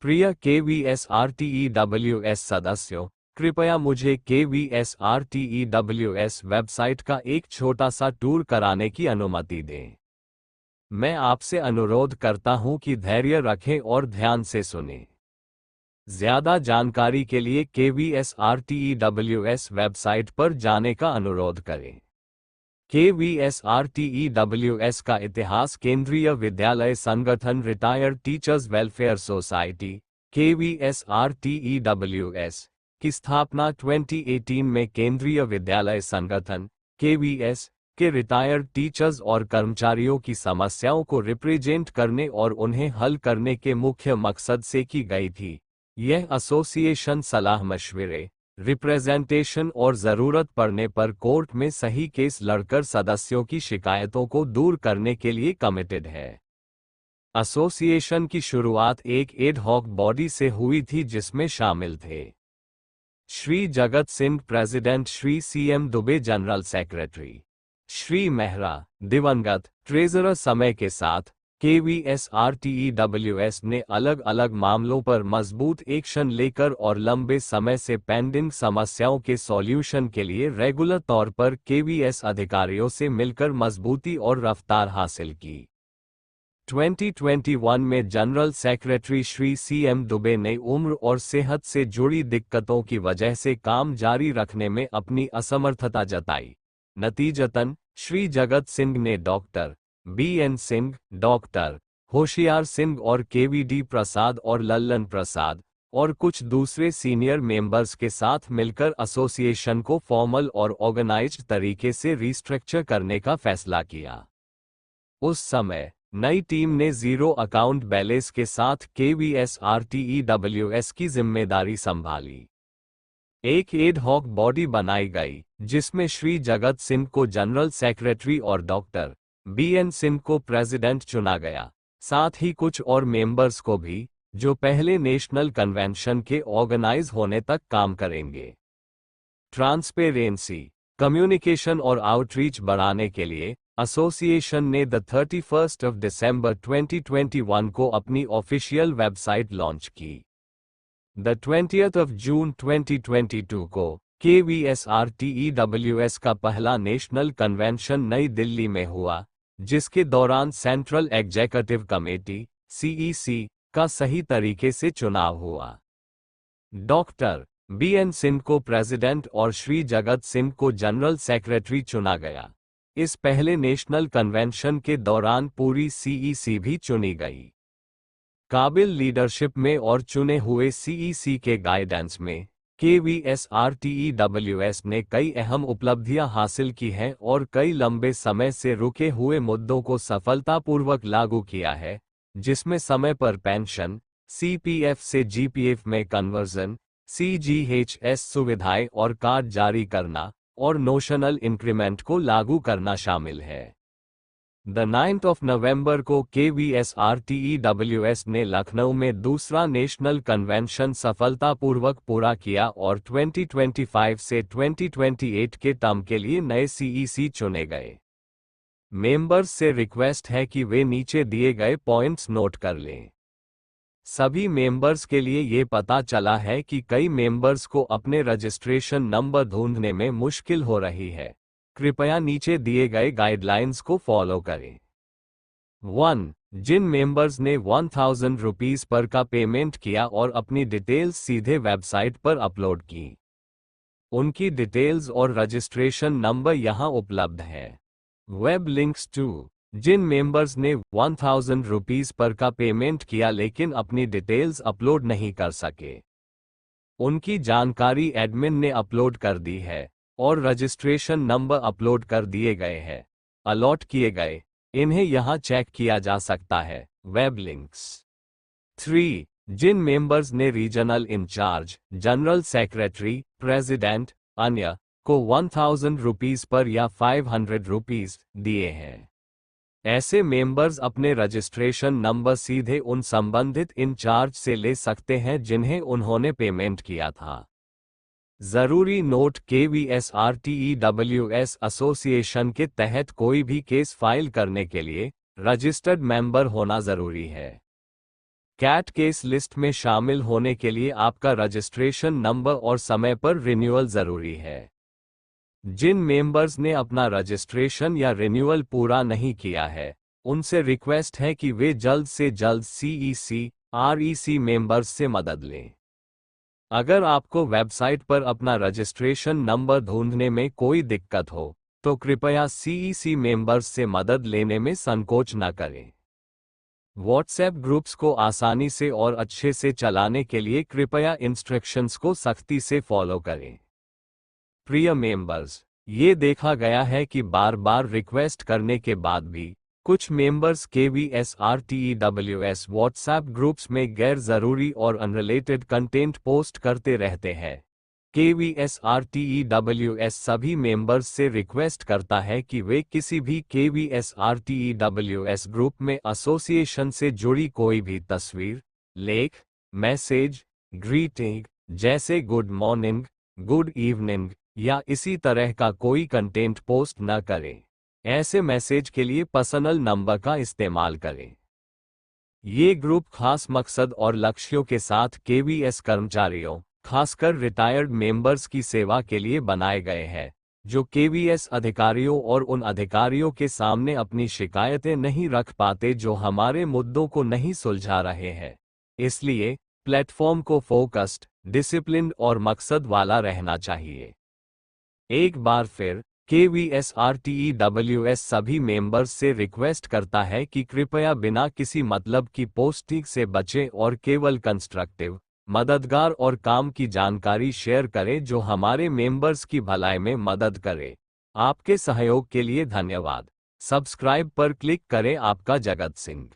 प्रिय KVSRTEWS सदस्यों, कृपया मुझे KVSRTEWS वेबसाइट का एक छोटा सा टूर कराने की अनुमति दें। मैं आपसे अनुरोध करता हूं कि धैर्य रखें और ध्यान से सुनें। ज्यादा जानकारी के लिए KVSRTEWS वेबसाइट पर जाने का अनुरोध करें। KVSRTEWS का इतिहास केंद्रीय विद्यालय संगठन retired teachers welfare society KVSRTEWS की स्थापना 2018 में केंद्रीय विद्यालय संगठन KVS के रिटायर्ड टीचर्स और कर्मचारियों की समस्याओं को रिप्रेजेंट करने और उन्हें हल करने के मुख्य मकसद से की गई थी। यह एसोसिएशन सलाह मशवरे, रिप्रेजेंटेशन और ज़रूरत पड़ने पर कोर्ट में सही केस लड़कर सदस्यों की शिकायतों को दूर करने के लिए कमिटेड है। एसोसिएशन की शुरुआत एक एड हॉक बॉडी से हुई थी जिसमें शामिल थे Shri Jagat Singh president, Shri CM Dubey general secretary, Shri Mehra दिवंगत ट्रेजरर। समय के साथ KVSRTEWS ने अलग अलग मामलों पर मजबूत एक्शन लेकर और लंबे समय से पेंडिंग समस्याओं के सॉल्यूशन के लिए रेगुलर तौर पर KVS अधिकारियों से मिलकर मजबूती और रफ्तार हासिल की। 2021 में general secretary Shri CM Dubey ने उम्र और सेहत से जुड़ी दिक्कतों की वजह से काम जारी रखने में अपनी असमर्थता जताई। नतीजतन श्री जगत सिंह ने doctor BN Singh, doctor Hoshiyar Singh और KVD प्रसाद और लल्लन प्रसाद और कुछ दूसरे सीनियर मेंबर्स के साथ मिलकर एसोसिएशन को फॉर्मल और ऑर्गेनाइज्ड तरीके से रिस्ट्रक्चर करने का फैसला किया। उस समय नई टीम ने जीरो अकाउंट बैलेंस के साथ KVSRTEWS की जिम्मेदारी संभाली। एक एड हॉक बॉडी बनाई गई जिसमें श्री जगत सिंह को जनरल सेक्रेटरी और डॉक्टर BN सिंह को प्रेसिडेंट चुना गया। साथ ही कुछ और मेंबर्स को भी, जो पहले नेशनल कन्वेंशन के ऑर्गेनाइज होने तक काम करेंगे। ट्रांसपेरेंसी, कम्युनिकेशन और आउटरीच बढ़ाने के लिए एसोसिएशन ने 31 दिसंबर 2021 को अपनी ऑफिशियल वेबसाइट लॉन्च की। 20 जून 2022 को KVSRTEWS का पहला नेशनल कन्वेंशन नई दिल्ली में हुआ, जिसके दौरान सेंट्रल एग्जीक्यूटिव कमेटी CEC का सही तरीके से चुनाव हुआ। डॉक्टर BN सिंह को प्रेसिडेंट और श्री जगत सिंह को जनरल सेक्रेटरी चुना गया। इस पहले नेशनल कन्वेंशन के दौरान पूरी CEC भी चुनी गई। काबिल लीडरशिप में और चुने हुए CEC के गाइडेंस में KVSRTEWS ने कई अहम उपलब्धियां हासिल की हैं और कई लंबे समय से रुके हुए मुद्दों को सफलतापूर्वक लागू किया है, जिसमें समय पर पेंशन, CPF से GPF में कन्वर्जन, CGHS सुविधाएं और कार्ड जारी करना और नोशनल इंक्रीमेंट को लागू करना शामिल है। 9 नवंबर को KVSRTEWS ने लखनऊ में दूसरा नेशनल कन्वेंशन सफलतापूर्वक पूरा किया और 2025 से 2028 के टर्म के लिए नए CEC चुने गए। मेंबर्स से रिक्वेस्ट है कि वे नीचे दिए गए पॉइंट्स नोट कर लें। सभी मेंबर्स के लिए ये पता चला है कि कई मेंबर्स को अपने रजिस्ट्रेशन नंबर ढूंढने में मुश्किल हो रही है। कृपया नीचे दिए गए गाइडलाइंस को फॉलो करें। 1. जिन मेंबर्स ने 1000 रुपीस पर का पेमेंट किया और अपनी डिटेल्स सीधे वेबसाइट पर अपलोड की, उनकी डिटेल्स और रजिस्ट्रेशन नंबर यहां उपलब्ध है। Web links 2. जिन मेंबर्स ने 1000 रुपीस पर का पेमेंट किया लेकिन अपनी डिटेल्स अपलोड नहीं कर सके, उनकी जानकारी एडमिन ने अपलोड कर दी है और रजिस्ट्रेशन नंबर अपलोड कर दिए गए हैं, अलॉट किए गए, इन्हें यहां चेक किया जा सकता है। Web links 3. जिन मेंबर्स ने regional incharge, general secretary, president, अन्य को 1000 रुपीस पर या 500 रुपीस दिए हैं, ऐसे मेंबर्स अपने रजिस्ट्रेशन नंबर सीधे उन संबंधित इंचार्ज से ले सकते हैं जिन्हें उन्होंने पेमेंट किया था। जरूरी नोट: KVSRTEWS एसोसिएशन के तहत कोई भी केस फाइल करने के लिए रजिस्टर्ड मेंबर होना जरूरी है। कैट केस लिस्ट में शामिल होने के लिए आपका रजिस्ट्रेशन नंबर और समय पर रिन्यूअल जरूरी है। जिन मेंबर्स ने अपना रजिस्ट्रेशन या रिन्यूअल पूरा नहीं किया है, उनसे रिक्वेस्ट है कि वे जल्द से जल्द CEC/REC मेंबर्स से मदद लें। अगर आपको वेबसाइट पर अपना रजिस्ट्रेशन नंबर ढूंढने में कोई दिक्कत हो, तो कृपया CEC मेंबर्स से मदद लेने में संकोच न करें। व्हाट्सएप ग्रुप्स को आसानी से और अच्छे से चलाने के लिए कृपया इंस्ट्रक्शंस को सख्ती से फॉलो करें। प्रिय मेंबर्स, ये देखा गया है कि बार बार रिक्वेस्ट करने के बाद भी कुछ मेंबर्स KVSRTEWS व्हाट्सएप ग्रुप्स में गैर जरूरी और अनरिलेटेड कंटेंट पोस्ट करते रहते हैं। KVSRTEWS सभी मेंबर्स से रिक्वेस्ट करता है कि वे किसी भी KVSRTEWS ग्रुप में एसोसिएशन से जुड़ी कोई भी तस्वीर, लेख, मैसेज, ग्रीटिंग जैसे गुड मॉर्निंग, गुड इवनिंग या इसी तरह का कोई कंटेंट पोस्ट न करें। ऐसे मैसेज के लिए पर्सनल नंबर का इस्तेमाल करें। ये ग्रुप खास मकसद और लक्ष्यों के साथ KVS कर्मचारियों, खासकर रिटायर्ड मेंबर्स की सेवा के लिए बनाए गए हैं, जो KVS अधिकारियों और उन अधिकारियों के सामने अपनी शिकायतें नहीं रख पाते जो हमारे मुद्दों को नहीं सुलझा रहे हैं। इसलिए प्लेटफॉर्म को फोकस्ड, डिसिप्लिन्ड और मकसद वाला रहना चाहिए। एक बार फिर KVSRTEWS सभी मेंबर्स से रिक्वेस्ट करता है कि कृपया बिना किसी मतलब की पोस्टिंग से बचें और केवल कंस्ट्रक्टिव, मददगार और काम की जानकारी शेयर करें जो हमारे मेंबर्स की भलाई में मदद करे। आपके सहयोग के लिए धन्यवाद। सब्सक्राइब पर क्लिक करें। आपका जगत सिंह।